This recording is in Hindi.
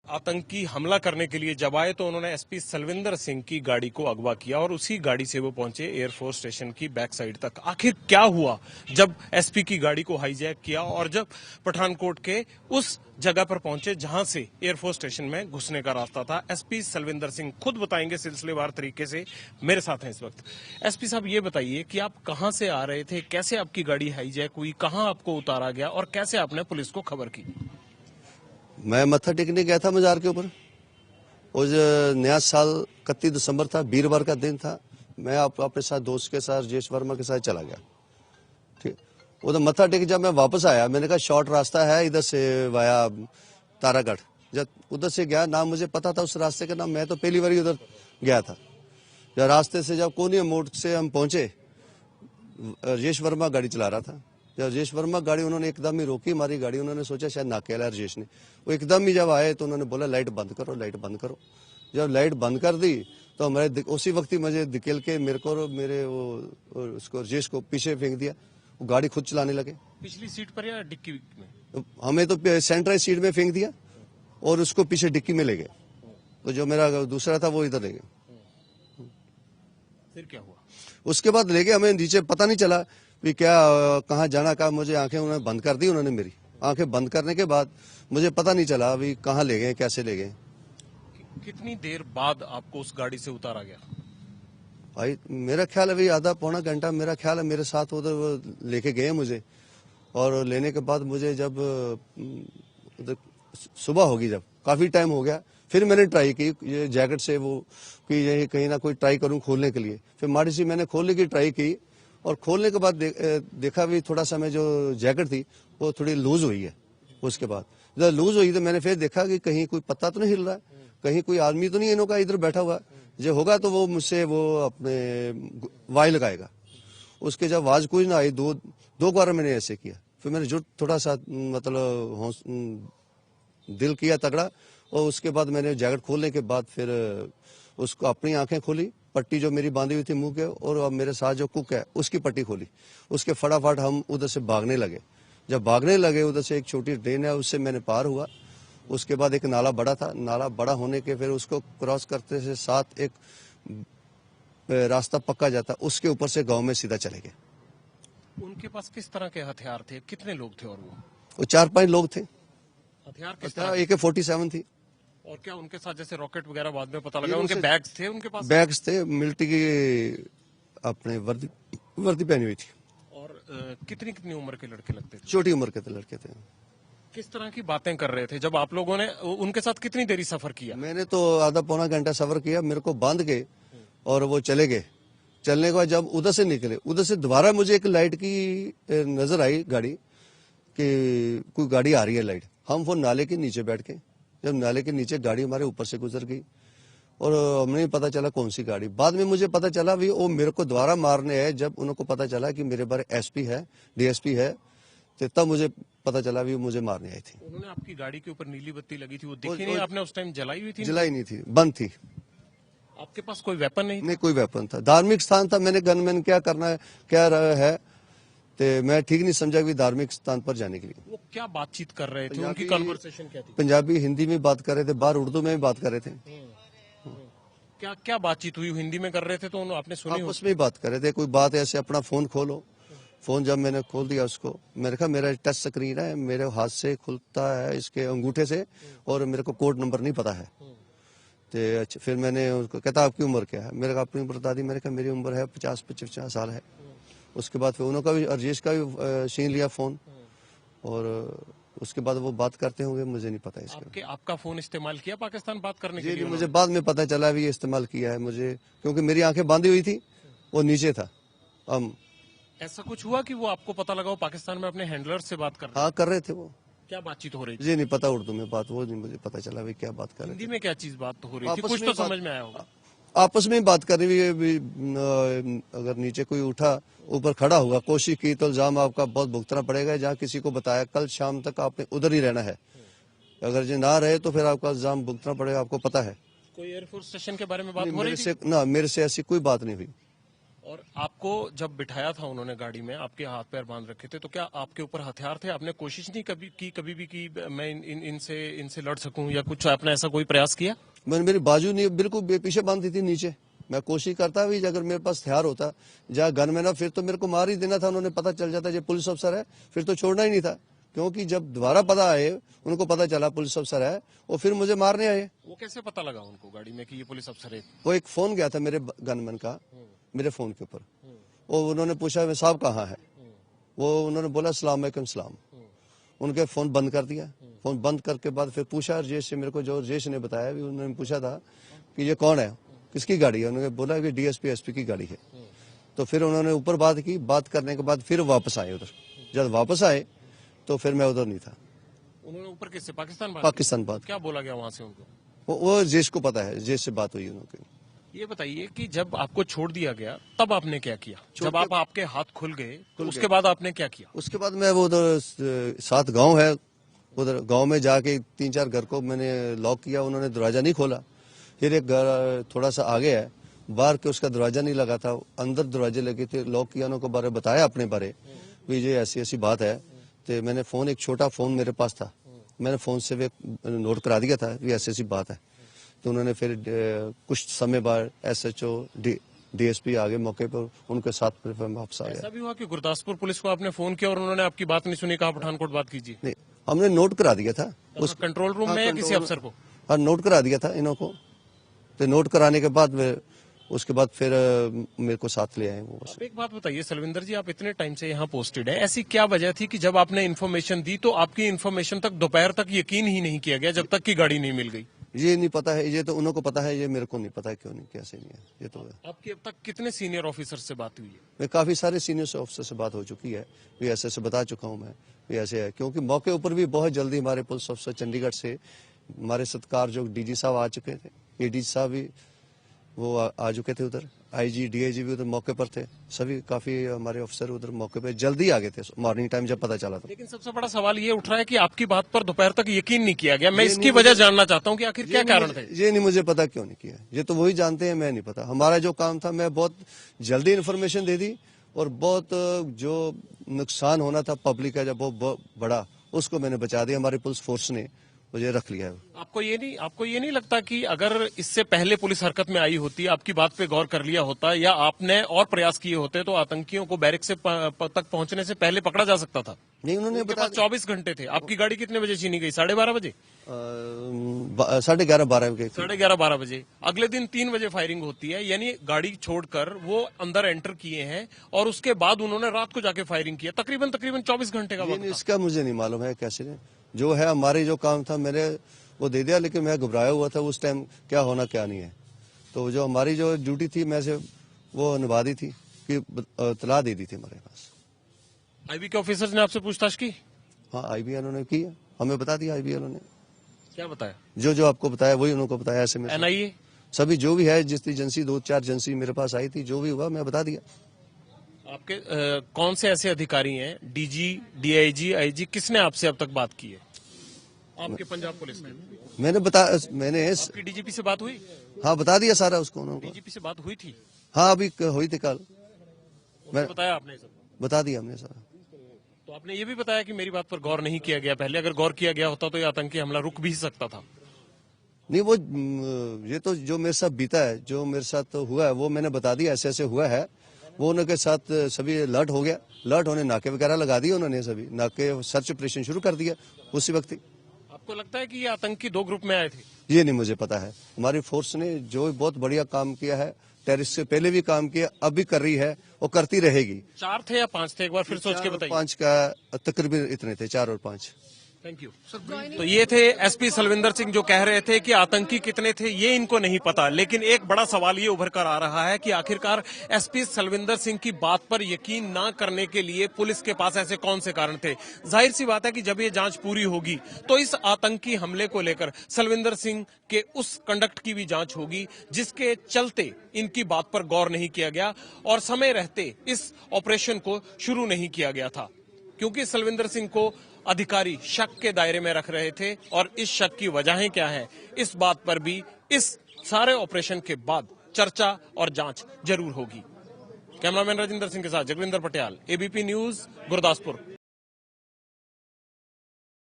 आतंकी हमला करने के लिए जब आए तो उन्होंने एसपी सलविंदर सिंह की गाड़ी को अगवा किया और उसी गाड़ी से वो पहुंचे एयरफोर्स स्टेशन की बैक साइड तक। आखिर क्या हुआ जब एसपी की गाड़ी को हाईजैक किया और जब पठानकोट के उस जगह पर पहुंचे जहां से एयरफोर्स स्टेशन में घुसने का रास्ता था? एसपी सलविंदर सिंह खुद बताएंगे सिलसिलेवार तरीके से। मेरे साथ हैं इस वक्त। एसपी साहब, ये बताइए कि आप कहां से आ रहे थे, कैसे आपकी गाड़ी हाईजैक हुई, कहां आपको उतारा गया और कैसे आपने पुलिस को खबर की? मैं मत्था टेकने गया था मजार के ऊपर। उस नया साल 31 दिसंबर था, वीरवार का दिन था। मैं अपने साथ दोस्त के साथ राजेश वर्मा के साथ चला गया। ठीक, उधर मत्था टेक जब मैं वापस आया, मैंने कहा शॉर्ट रास्ता है इधर से वाया तारागढ़। जब उधर से गया, नाम मुझे पता था उस रास्ते का नाम, मैं तो पहली बार ही उधर गया था। जब रास्ते से जब कोनिया मोड़ से हम पहुंचे, राजेश वर्मा गाड़ी चला रहा था। जब राजेश वर्मा गाड़ी उन्होंने एकदम ही रोकी, हमारी गाड़ी, उन्होंने सोचा शायद नाके वाला राजेश ने, वो एकदम ही जब आए तो उन्होंने बोला लाइट बंद करो, लाइट बंद करो। जब लाइट बंद कर दी तो हमारे उसी वक्त ही मुझे धकेल के मेरे को और मेरे वो उसको राजेश को पीछे फेंक दिया। वो गाड़ी खुद चलाने लगे। पिछली सीट पर या डिक्की में? हमें तो सेंट्रल सीट में फेंक दिया और उसको पीछे डिक्की में ले गए। तो जो मेरा दूसरा था वो इधर ले गए। फिर क्या हुआ? उसके बाद ले गए, हमें नीचे पता नहीं चला भी क्या कहाँ जाना का। मुझे आंखें उन्होंने बंद कर दी, उन्होंने मेरी आंखें बंद करने के बाद मुझे पता नहीं चला अभी कहाँ ले गए, कैसे ले गए। कितनी देर बाद आपको उस गाड़ी से उतारा गया? भाई मेरा ख्याल है भाई आधा पौना घंटा, मेरा ख्याल है मेरे साथ उधर वो लेके गए मुझे। और लेने के बाद मुझे जब उधर सुबह होगी, जब काफी टाइम हो गया, फिर मैंने ट्राई की ये जैकेट से वो कि ये कहीं ना कोई ट्राई करूं खोलने के लिए। फिर माड़ी सी मैंने खोलने की ट्राई की और खोलने के बाद देखा भी थोड़ा सा मैं जो जैकेट थी वो थोड़ी लूज हुई है। उसके बाद जब लूज हुई तो मैंने फिर देखा कि कहीं कोई पत्ता तो नहीं हिल रहा है, कहीं कोई आदमी तो नहीं इन्हों का इधर बैठा हुआ। जो होगा तो वो मुझसे वो अपने वाई लगाएगा। उसके जब आवाज कोई ना आई, दो बार मैंने ऐसे किया। फिर मैंने जो थोड़ा सा मतलब दिल किया तगड़ा, और उसके बाद मैंने जैकेट खोलने के बाद फिर उसको अपनी आंखें खोली, पट्टी जो मेरी बांधी हुई थी मुंह के, और अब मेरे साथ जो कुक है उसकी पट्टी खोली। उसके फटाफट हम उधर से भागने लगे। जब भागने लगे उधर से एक छोटी ड्रेन है, उससे मैंने पार हुआ। उसके बाद एक नाला बड़ा था, नाला बड़ा होने के फिर उसको क्रॉस करते से साथ एक रास्ता पक्का जाता, उसके ऊपर से गांव में सीधा चले गए। उनके पास किस तरह के हथियार थे, कितने लोग थे? और वो 4-5 लोग थे। हथियार किस तरह? AK-47 थी। और क्या उनके साथ जैसे रॉकेट वगैरह बाद में पता लगा? उनके बैग्स थे उनके पास? बैग्स थे, मिलिट्री की अपने वर्दी पहनी हुई थी। और कितनी कितनी उम्र के लड़के लगते थे? छोटी उम्र के लड़के थे। किस तरह की बातें कर रहे थे जब आप लोगों ने उनके साथ कितनी देरी सफर किया? मैंने तो आधा पौना घंटा सफर किया। मेरे को बांध के और वो चले गए। चलने के बाद जब उधर से निकले, उधर से दोबारा मुझे एक लाइट की नजर आई गाड़ी कि कोई गाड़ी आ रही है लाइट। हम वो नाले के नीचे बैठ के, जब नाले के नीचे गाड़ी हमारे ऊपर से गुजर गई और हमें नहीं पता चला कौन सी गाड़ी। बाद में मुझे पता चला भी वो मेरे को दोबारा मारने है। जब उनको पता चला कि मेरे बारे SP है, DSP है, तो तब मुझे पता चला भी मुझे मारने आई थी। उन्होंने आपकी गाड़ी के ऊपर नीली बत्ती लगी थी, वो दिखी नहीं? आपने उस टाइम जलाई हुई थी? जलाई नहीं थी, बंद थी। आपके पास कोई वेपन नहीं? कोई वेपन था। धार्मिक स्थान था, मैंने गनमैन क्या करना है, क्या है, तो मैं ठीक नहीं समझा कि धार्मिक स्थान पर जाने के लिए। वो क्या बातचीत कर रहे थे, उनकी कन्वर्सेशन क्या थी? पंजाबी हिंदी में बात कर रहे थे, बाहर उर्दू में भी बात कर रहे थे। क्या क्या बातचीत हुई? हिंदी में कर रहे थे तो आपने सुनी? आपस में ही बात कर रहे थे। कोई बात ऐसे अपना फोन खोलो। फोन जब मैंने खोल दिया उसको, मैंने कहा मेरा टच स्क्रीन है, मेरे हाथ से खुलता है इसके अंगूठे से, और मेरे को कोड नंबर नहीं पता है। तो अच्छा, फिर मैंने उसको कहता आपकी उम्र क्या है? मेरे को अपनी उम्र बता दी। मैंने कहा मेरी उम्र है 50-55 साल है। उसके बाद फिर उन्होंने भी राजेश का भी छीन लिया फोन, और उसके बाद वो बात करते होंगे, मुझे नहीं पता इसका। आपका फोन इस्तेमाल किया पाकिस्तान बात करने के लिए? मुझे बाद में पता चला भी इस्तेमाल किया है मुझे, क्योंकि मेरी आंखें बांधी हुई थी, वो नीचे था। ऐसा कुछ हुआ कि वो आपको पता लगा वो पाकिस्तान में अपने हैंडलर से बात कर रहे? हाँ, कर रहे थे। वो क्या बातचीत हो रही थी? मुझे नहीं पता उर्दू में बात, वो नहीं मुझे पता चला भाई क्या बात कर रहे थे। हिंदी में क्या चीज बात हो रही थी? कुछ तो समझ में आया होगा। आपस में बात कर रही है। अगर नीचे कोई उठा, ऊपर खड़ा हुआ, कोशिश की तो इल्जाम आपका बहुत भुगतना पड़ेगा। जहाँ किसी को बताया कल शाम तक आपने उधर ही रहना है, अगर जो ना रहे तो फिर आपका इल्जाम भुगतना पड़ेगा, आपको पता है। कोई एयरफोर्स स्टेशन के बारे में बात हो रही थी? मेरे से ऐसी कोई बात नहीं हुई। और आपको जब बिठाया था उन्होंने गाड़ी में, आपके हाथ पैर बांध रखे थे, तो क्या आपके ऊपर हथियार थे? आपने कोशिश नहीं कभी भी की मैं इनसे लड़ सकूं या कुछ, आपने ऐसा कोई प्रयास किया? मैंने मेरी बाजू नहीं बिल्कुल पीछे बांधी थी नीचे। मैं कोशिश करता भी अगर मेरे पास हथियार होता या गन में ना, फिर तो मेरे को मार ही देना था। उन्होंने पता चल जाता ये पुलिस अफसर है, फिर तो छोड़ना ही नहीं था। क्योंकि जब दोबारा पता आए, उनको पता चला पुलिस अफसर है, वो फिर मुझे मारने आए। वो कैसे पता लगा उनको गाड़ी में कि ये पुलिस अफसर है? वो एक फोन गया था मेरे गनमैन का, मेरे फोन के ऊपर। वो उन्होंने पूछा मैं साहब कहाँ है, वो उन्होंने बोला सलाम अलैकुम सलाम। उनके फोन बंद कर दिया। फोन बंद करके बाद फिर पूछा राजेश से, मेरे को जो राजेश ने बताया भी, उन्होंने पूछा था कि ये कौन है, किसकी गाड़ी है। उन्होंने बोला कि डीएसपी एसपी की गाड़ी है। तो फिर उन्होंने ऊपर बात की, बात करने के बाद फिर वापस आए उधर। जब वापस आए तो फिर मैं उधर नहीं था। उन्होंने ऊपर किससे, पाकिस्तान पाकिस्तान बात, क्या बोला गया वहां से उनको? वो राजेश को पता है, राजेश से बात हुई उनकी। ये बताइए कि जब आपको छोड़ दिया गया तब आपने क्या किया? जब आपके हाथ खुल गए तो उसके बाद आपने क्या किया? उसके बाद मैं वो उधर 7 गांव है, उधर गांव में जाके 3-4 घर को मैंने लॉक किया। उन्होंने दरवाजा नहीं खोला। फिर एक घर थोड़ा सा आगे है, बाहर के उसका दरवाजा नहीं लगा था, अंदर दरवाजे लगे थे, लॉक किया। उनको बारे बताया अपने बारे भी ये ऐसी ऐसी बात है। तो मैंने फोन, एक छोटा फोन मेरे पास था, मैंने फोन से भी नोट करा दिया था कि ऐसी ऐसी बात है। तो उन्होंने फिर कुछ समय बाद एसएचओ डीएसपी आ गए मौके पर, उनके साथ फिर मैं वापस आ गया। ऐसा भी हुआ कि गुरदासपुर पुलिस को आपने फोन किया और उन्होंने आपकी बात नहीं सुनी, कहा पठानकोट बात कीजिए? नहीं, हमने नोट करा दिया था उस कंट्रोल रूम में या किसी अफसर को? हाँ, नोट करा दिया था इन्हों को। तो नोट कराने के बाद उसके बाद फिर मेरे को साथ ले आए वो। आप एक बात बताइए सलविंदर जी, आप इतने टाइम से यहाँ पोस्टेड है, ऐसी क्या वजह थी कि जब आपने इन्फॉर्मेशन दी तो आपकी इन्फॉर्मेशन तक दोपहर तक यकीन ही नहीं किया गया जब तक कि गाड़ी नहीं मिल गई? ये नहीं पता है, ये तो उन्हों को पता है, ये मेरे को नहीं पता है क्यों नहीं, कैसे नहीं है ये तो है। आपकी अब तक कितने सीनियर ऑफिसर से बात हुई है? मैं काफी सारे सीनियर ऑफिसर से बात हो चुकी है, भी ऐसे ऐसे बता चुका हूँ मैं, भी ऐसे है। क्योंकि मौके ऊपर भी बहुत जल्दी हमारे पुलिस अफसर चंडीगढ़ से हमारे सत्कार जो डीजी साहब आ चुके थे, एडीजी साहब भी वो आ चुके थे उधर, आईजी डीआईजी भी उधर मौके पर थे। सभी काफी हमारे अफसर उधर मौके पे जल्दी आ गए थे मॉर्निंग टाइम जब पता चला था। लेकिन सबसे बड़ा सवाल ये उठ रहा है कि आपकी बात पर दोपहर तक यकीन नहीं किया गया। मैं इसकी वजह जानना चाहता हूँ कि आखिर क्या कारण थे? ये नहीं मुझे पता क्यों नहीं किया, ये तो वही जानते हैं, मैं नहीं पता। हमारा जो काम था, मैं बहुत जल्दी इन्फॉर्मेशन दे दी और बहुत जो नुकसान होना था पब्लिक का जब बहुत बड़ा, उसको मैंने बचा दिया। हमारी पुलिस फोर्स ने मुझे रख लिया है। आपको ये नहीं लगता कि अगर इससे पहले पुलिस हरकत में आई होती, आपकी बात पे गौर कर लिया होता या आपने और प्रयास किए होते तो आतंकियों को बैरक से तक पहुंचने से पहले पकड़ा जा सकता था? नहीं, उन्होंने बता 24 घंटे थे। आपकी गाड़ी कितने बजे छीनी गई? 12:30 बजे? 11:30 बजे। 11:30 बजे। अगले दिन 3 बजे फायरिंग होती है, यानी गाड़ी छोड़कर वो अंदर एंटर किए हैं और उसके बाद उन्होंने रात को जाके फायरिंग किया। तकरीबन 24 घंटे का वक्त। इसका मुझे नहीं मालूम है कैसे, जो है हमारे जो काम था मैंने वो दे दिया, लेकिन मैं घबराया हुआ था उस टाइम, क्या होना क्या नहीं है। तो जो हमारी जो ड्यूटी थी मैं से वो निभा दी थी कि तला दे दी थी हमारे पास। आईबी के ऑफिसर्स ने आपसे पूछताछ की? हाँ, आईबी ने की, हमें बता दिया आईबी ने। क्या बताया? जो आपको बताया वही उनको बताया। ऐसे में एनआईए सभी जो भी है, जितनी एजेंसी 2-4 एजेंसी मेरे पास आई थी, जो भी हुआ मैं बता दिया। आपके कौन से ऐसे अधिकारी हैं, डीजी, डीआईजी, आईजी, किसने आपसे अब तक बात की है आपके पंजाब पुलिस में? मैंने आपकी डीजीपी से बात हुई? हाँ, बता दिया सारा उसको उन्होंने। डीजीपी से बात हुई थी? हाँ, अभी हुई थी कल। मैं बताया आपने सब? बता दिया हमने सारा। तो आपने ये भी बताया कि मेरी बात पर गौर नहीं किया गया पहले, अगर गौर किया गया होता तो ये आतंकी हमला रुक भी सकता था। नहीं, वो ये तो जो मेरे साथ बीता है, जो मेरे साथ हुआ है, वो मैंने बता दिया ऐसे ऐसे हुआ है। वो उनके साथ सभी अलर्ट हो गया, अलर्ट होने नाके वगैरह लगा दिए उन्होंने, सभी नाके सर्च ऑपरेशन शुरू कर दिया उसी वक्त ही। आपको लगता है कि ये आतंकी 2 ग्रुप में आए थे? ये नहीं मुझे पता है। हमारी फोर्स ने जो बहुत बढ़िया काम किया है, टेररिस्ट से पहले भी काम किया, अब भी कर रही है, वो करती रहेगी। 4 थे या 5 थे, एक बार फिर सोच के बताइए। 5 का तकरीबन इतने थे, 4 और 5। Thank you. तो ये थे एसपी सलविंदर सिंह जो कह रहे थे कि आतंकी कितने थे ये इनको नहीं पता, लेकिन एक बड़ा सवाल ये उभर कर आ रहा है कि आखिरकार एसपी सलविंदर सिंह की बात पर यकीन ना करने के लिए पुलिस के पास ऐसे कौन से कारण थे। जाहिर सी बात है कि जब ये जांच पूरी होगी तो इस आतंकी हमले को लेकर सलविंदर सिंह के उस कंडक्ट की भी जांच होगी जिसके चलते इनकी बात पर गौर नहीं किया गया और समय रहते इस ऑपरेशन को शुरू नहीं किया गया था, क्योंकि सलविंदर सिंह को अधिकारी शक के दायरे में रख रहे थे और इस शक की वजहें क्या है, इस बात पर भी इस सारे ऑपरेशन के बाद चर्चा और जांच जरूर होगी। कैमरामैन राजिंदर सिंह के साथ जगविंदर पटियाल, एबीपी न्यूज, गुरदासपुर।